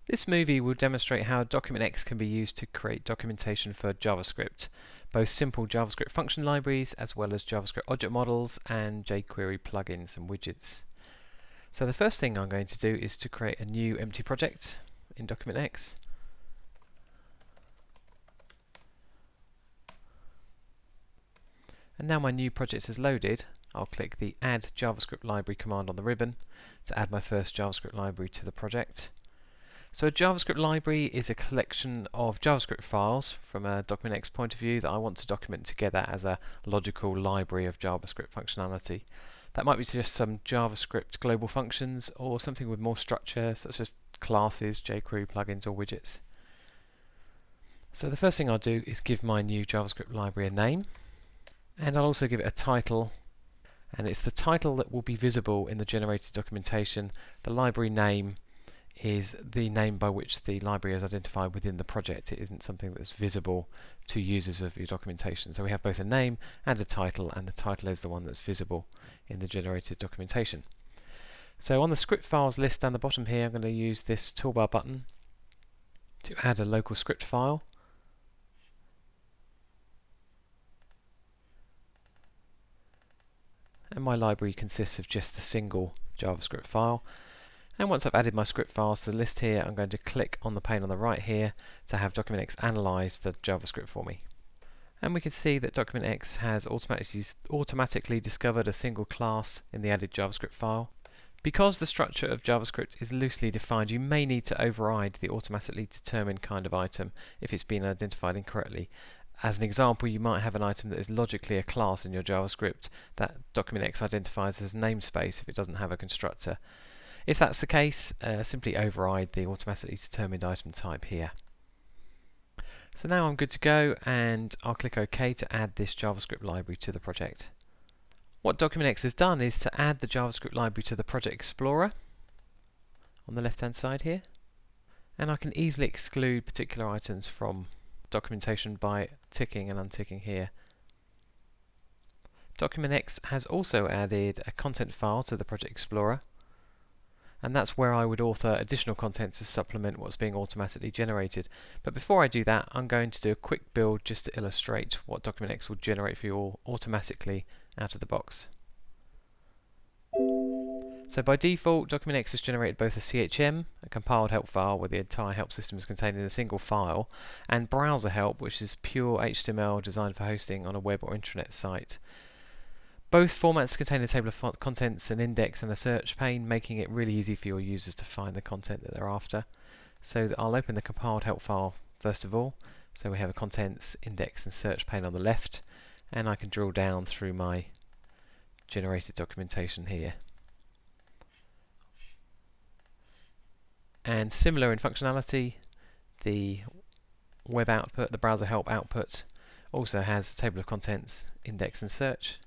This movie will demonstrate how DocumentX can be used to create documentation for JavaScript, both simple JavaScript function libraries as well as JavaScript object models and JQuery plugins and widgets. So the first thing I'm going to do is to create a new empty project in DocumentX. And now my new project is loaded, I'll click the Add JavaScript Library command on the ribbon to add my first JavaScript library to the project. So a JavaScript library is a collection of JavaScript files from a DocumentX point of view that I want to document together as a logical library of JavaScript functionality. That might be just some JavaScript global functions or something with more structure such as classes, jQuery plugins or widgets. So the first thing I'll do is give my new JavaScript library a name, and I'll also give it a title, and it's the title that will be visible in the generated documentation. The library name is the name by which the library is identified within the project. It isn't something that's visible to users of your documentation. So we have both a name and a title, and the title is the one that's visible in the generated documentation. So on the script files list down the bottom here, I'm going to use this toolbar button to add a local script file. And my library consists of just the single JavaScript file. And once I've added my script files to the list here, I'm going to click on the pane on the right here to have DocumentX analyze the JavaScript for me. And we can see that DocumentX has automatically discovered a single class in the added JavaScript file. Because the structure of JavaScript is loosely defined, you may need to override the automatically determined kind of item if it's been identified incorrectly. As an example, you might have an item that is logically a class in your JavaScript that DocumentX identifies as namespace if it doesn't have a constructor. If that's the case, simply override the automatically determined item type here. So now I'm good to go, and I'll click OK to add this JavaScript library to the project. What DocumentX has done is to add the JavaScript library to the Project Explorer on the left hand side here, and I can easily exclude particular items from documentation by ticking and unticking here. DocumentX has also added a content file to the Project Explorer, and that's where I would author additional content to supplement what's being automatically generated. But before I do that, I'm going to do a quick build just to illustrate what DocumentX will generate for you all automatically out of the box. So by default, DocumentX has generated both a CHM, a compiled help file where the entire help system is contained in a single file, and browser help, which is pure HTML designed for hosting on a web or intranet site. Both formats contain a table of contents, an index and a search pane, making it really easy for your users to find the content that they're after. So I'll open the compiled help file first of all. So we have a contents, index and search pane on the left, and I can drill down through my generated documentation here. And similar in functionality, the web output, the browser help output, also has a table of contents, index and search,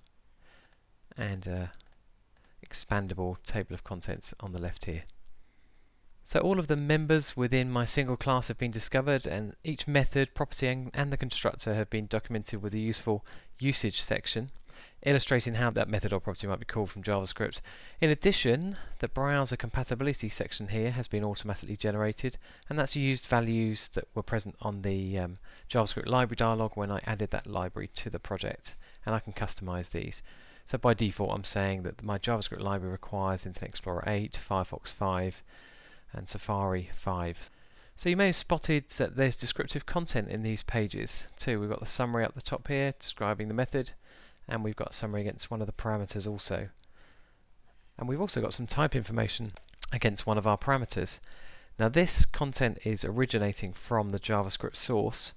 and a expandable table of contents on the left here. So all of the members within my single class have been discovered, and each method, property and the constructor have been documented with a useful usage section, illustrating how that method or property might be called from JavaScript. In addition, the browser compatibility section here has been automatically generated, and that's used values that were present on the JavaScript library dialog when I added that library to the project, and I can customize these. So by default I'm saying that my JavaScript library requires Internet Explorer 8, Firefox 5 and Safari 5. So you may have spotted that there's descriptive content in these pages too. We've got the summary up the top here describing the method, and we've got a summary against one of the parameters also. And we've also got some type information against one of our parameters. Now this content is originating from the JavaScript source,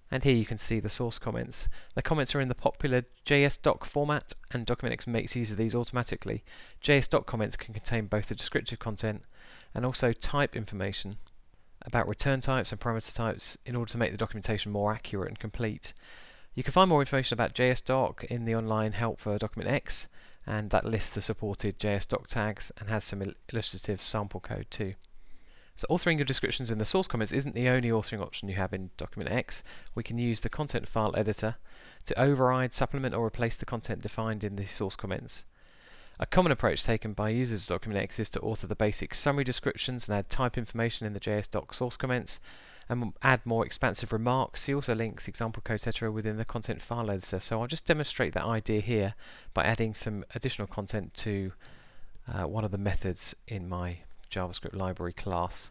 and here you can see the source comments. The comments are in the popular JSDoc format, and DocumentX makes use of these automatically. JSDoc comments can contain both the descriptive content and also type information about return types and parameter types in order to make the documentation more accurate and complete. You can find more information about JSDoc in the online help for DocumentX, and that lists the supported JSDoc tags and has some illustrative sample code too. So authoring your descriptions in the source comments isn't the only authoring option you have in DocumentX. We can use the content file editor to override, supplement or replace the content defined in the source comments. A common approach taken by users of Document X is to author the basic summary descriptions and add type information in the JS doc source comments, and add more expansive remarks. See also links, example code, etc. within the content file editor. So I'll just demonstrate that idea here by adding some additional content to one of the methods in my JavaScript library class.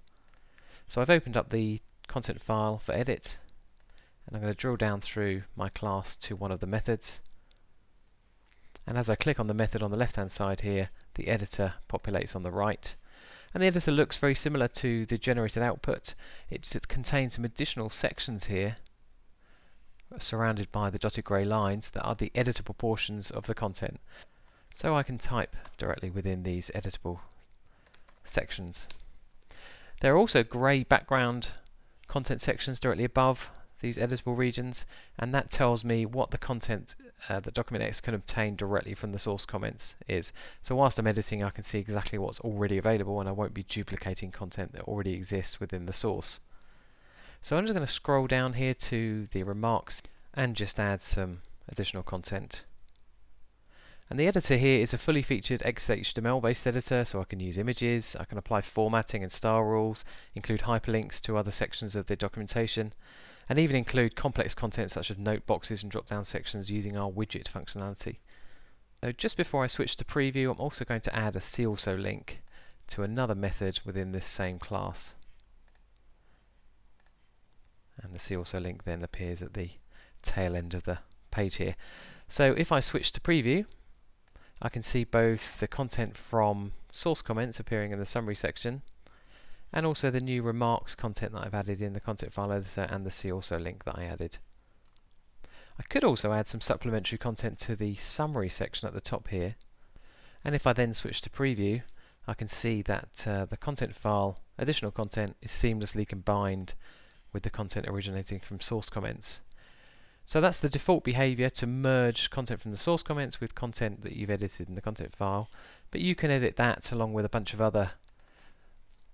So I've opened up the content file for edit, and I'm going to drill down through my class to one of the methods. And as I click on the method on the left hand side here, the editor populates on the right. And the editor looks very similar to the generated output. It contains some additional sections here surrounded by the dotted grey lines that are the editable portions of the content. So I can type directly within these editable sections. There are also grey background content sections directly above these editable regions, and that tells me what the content that Document X can obtain directly from the source comments is. So whilst I'm editing, I can see exactly what's already available, and I won't be duplicating content that already exists within the source. So I'm just going to scroll down here to the remarks and just add some additional content. And the editor here is a fully featured XHTML based editor, so I can use images, I can apply formatting and style rules, include hyperlinks to other sections of the documentation, and even include complex content such as note boxes and drop down sections using our widget functionality. So just before I switch to preview, I'm also going to add a see also link to another method within this same class. And the see also link then appears at the tail end of the page here. So if I switch to preview, I can see both the content from source comments appearing in the summary section, and also the new remarks content that I've added in the content file editor and the see also link that I added. I could also add some supplementary content to the summary section at the top here, and if I then switch to preview, I can see that the content file additional content is seamlessly combined with the content originating from source comments. So that's the default behavior, to merge content from the source comments with content that you've edited in the content file, but you can edit that along with a bunch of other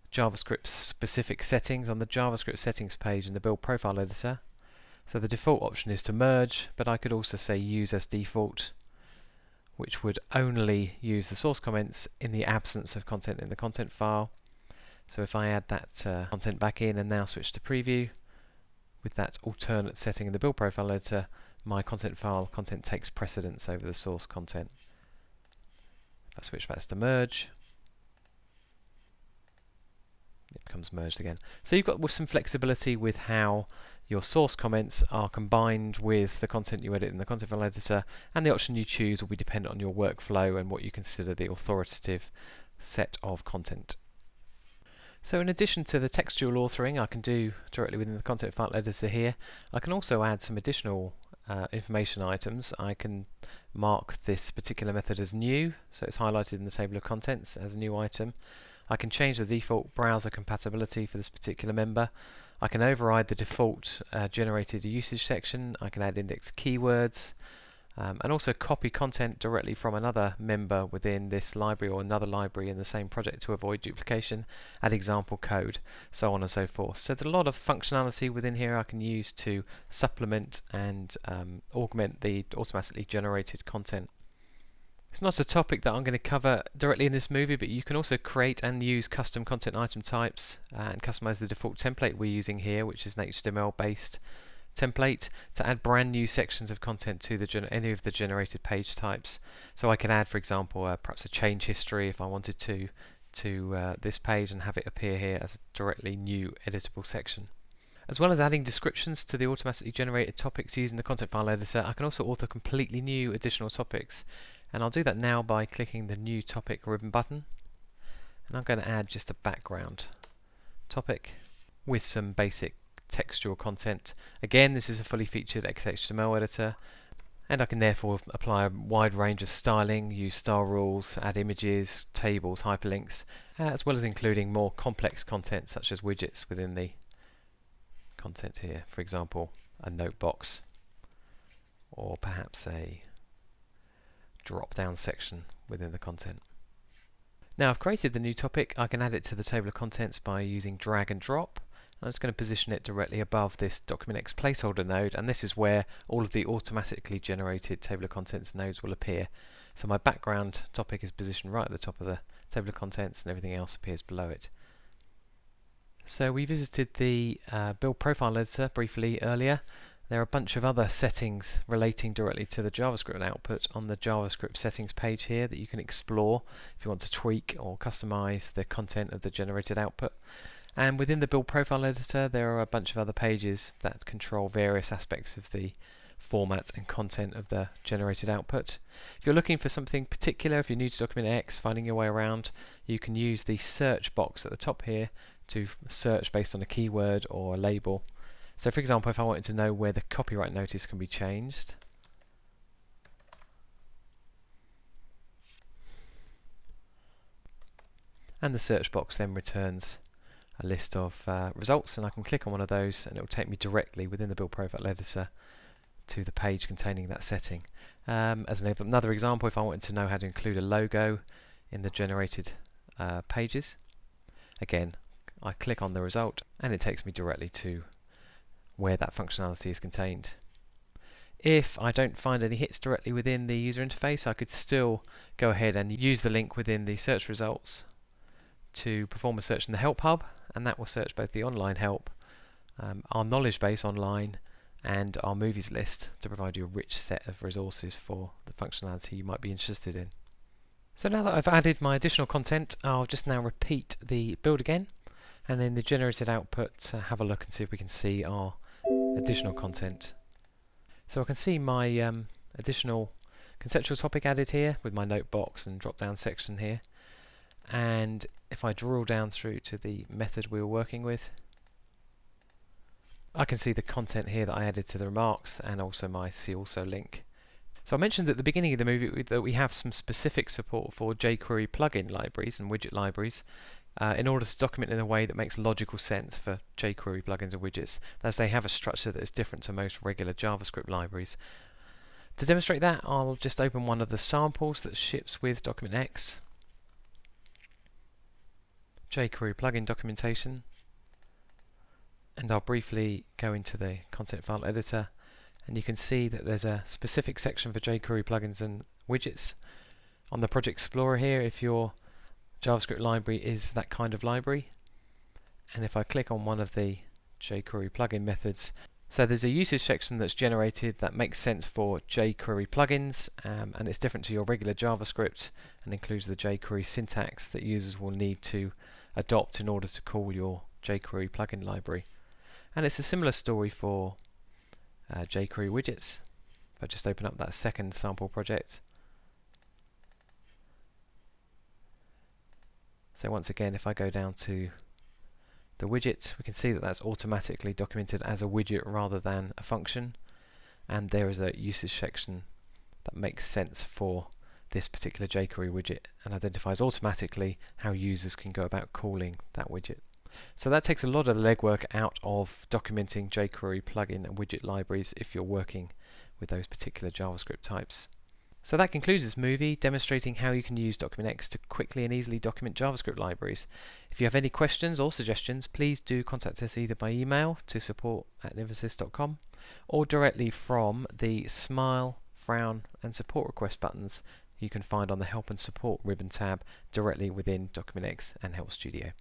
JavaScript specific settings on the JavaScript settings page in the build profile editor. So the default option is to merge, but I could also say use as default, which would only use the source comments in the absence of content in the content file. So if I add that content back in and now switch to preview, with that alternate setting in the build profile editor, my content file content takes precedence over the source content. If I switch back to merge, it becomes merged again. So you've got with some flexibility with how your source comments are combined with the content you edit in the content file editor, and the option you choose will be dependent on your workflow and what you consider the authoritative set of content. So in addition to the textual authoring I can do directly within the content file editor here, I can also add some additional information items. I can mark this particular method as new, so it's highlighted in the table of contents as a new item. I can change the default browser compatibility for this particular member. I can override the default generated usage section. I can add index keywords, and also copy content directly from another member within this library or another library in the same project to avoid duplication, add example code, so on and so forth. So there's a lot of functionality within here I can use to supplement and augment the automatically generated content. It's not a topic that I'm going to cover directly in this movie, but you can also create and use custom content item types and customize the default template we're using here, which is an HTML based template, to add brand new sections of content to any of the generated page types. So I can add, for example, perhaps a change history if I wanted to this page and have it appear here as a directly new editable section. As well as adding descriptions to the automatically generated topics using the content file editor, I can also author completely new additional topics, and I'll do that now by clicking the new topic ribbon button, and I'm going to add just a background topic with some basic textual content. Again, this is a fully featured XHTML editor, and I can therefore apply a wide range of styling, use style rules, add images, tables, hyperlinks, as well as including more complex content such as widgets within the content here. For example, a note box, or perhaps a drop down section within the content. Now I've created the new topic. I can add it to the table of contents by using drag and drop. I'm just going to position it directly above this Document X placeholder node, and this is where all of the automatically generated table of contents nodes will appear. So my background topic is positioned right at the top of the table of contents and everything else appears below it. So we visited the build profile editor briefly earlier. There are a bunch of other settings relating directly to the JavaScript output on the JavaScript settings page here that you can explore if you want to tweak or customize the content of the generated output. And within the build profile editor there are a bunch of other pages that control various aspects of the format and content of the generated output. If you're looking for something particular, if you're new to document X, finding your way around, you can use the search box at the top here to search based on a keyword or a label. So for example, if I wanted to know where the copyright notice can be changed, and the search box then returns a list of results, and I can click on one of those and it will take me directly within the build profile editor to the page containing that setting. As another example, if I wanted to know how to include a logo in the generated pages, again I click on the result and it takes me directly to where that functionality is contained. If I don't find any hits directly within the user interface, I could still go ahead and use the link within the search results to perform a search in the help hub, and that will search both the online help, our knowledge base online, and our movies list to provide you a rich set of resources for the functionality you might be interested in. So now that I've added my additional content, I'll just now repeat the build again, and in the generated output have a look and see if we can see our additional content. So I can see my additional conceptual topic added here with my note box and drop down section here, and if I drill down through to the method we were working with, I can see the content here that I added to the remarks and also my see also link. So I mentioned at the beginning of the movie that we have some specific support for jQuery plugin libraries and widget libraries in order to document in a way that makes logical sense for jQuery plugins and widgets, as they have a structure that is different to most regular JavaScript libraries. To demonstrate that, I'll just open one of the samples that ships with Document X, jQuery plugin documentation, and I'll briefly go into the content file editor, and you can see that there's a specific section for jQuery plugins and widgets on the Project Explorer here if your JavaScript library is that kind of library. And if I click on one of the jQuery plugin methods, so there's a usage section that's generated that makes sense for jQuery plugins, and it's different to your regular JavaScript and includes the jQuery syntax that users will need to adopt in order to call your jQuery plugin library. And it's a similar story for jQuery widgets. If I just open up that second sample project. So once again, if I go down to the widget, we can see that that's automatically documented as a widget rather than a function, and there is a usage section that makes sense for this particular jQuery widget and identifies automatically how users can go about calling that widget. So that takes a lot of the legwork out of documenting jQuery plugin and widget libraries if you're working with those particular JavaScript types. So that concludes this movie demonstrating how you can use Document X to quickly and easily document JavaScript libraries. If you have any questions or suggestions, please do contact us either by email to support@nivisys.com or directly from the Smile, Frown and Support Request buttons you can find on the Help and Support ribbon tab directly within Document X and Help Studio.